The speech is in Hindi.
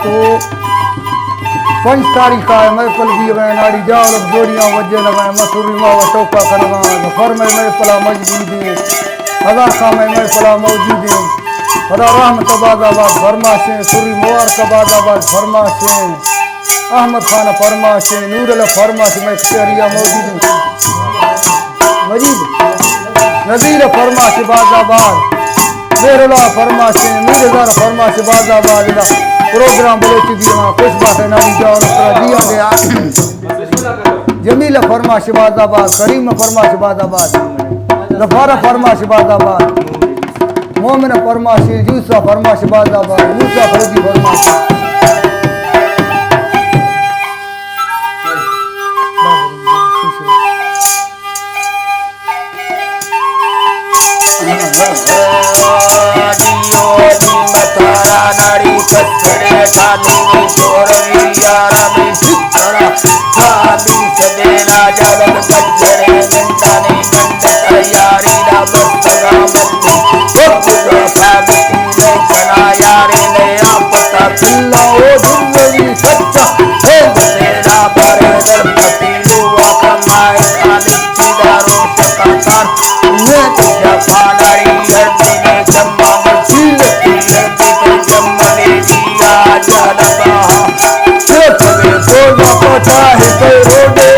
तो 5 तारीख का है मैं पल भी गए नाड़ी जाल जोड़ियां वजे लगाए मसूरी मावा टोका करवा फर में मैं पला मजबूत है हदा का मैं पला मौजूद है हदा रहमत आबादाबाद फरमाशे सुरी मोर कबादाबाद फरमाशे अहमद खान फरमाशे नूरुल फरमाशे मैं खरिया मौजूद हूं मजीद नजीर फरमाशे बादाबाद मेरला फरमाशे मीरदार फरमाशे बादाबाद ला प्रोग्राम बलोची दिया खुश बात है नानी जान दिया गया जमील फरमाशे बादाबाद करीम फरमाशे बादाबाद गफारा फरमाशे बादाबाद मोमिन फरमाशे यूसुफ फरमाशे बादाबाद मूसा फरजी फरमाशे नाड़ी पत्थरे खानी शोरविया रवि सिद्धरा खादी सदेला जगत बच्चरे नंदने गंड तैयारी ला मस्तगा बंदी भक्तगा फाबिती लेखना यारे ले आपता पिल्ला ओ दुर्गवी सच्चा हे तेरा पर दरपति लुआ कमाए खाने चिदारो सकातार ने तुझा फानारी हरदी ने जम्मा मसील चाहे कोई रोडे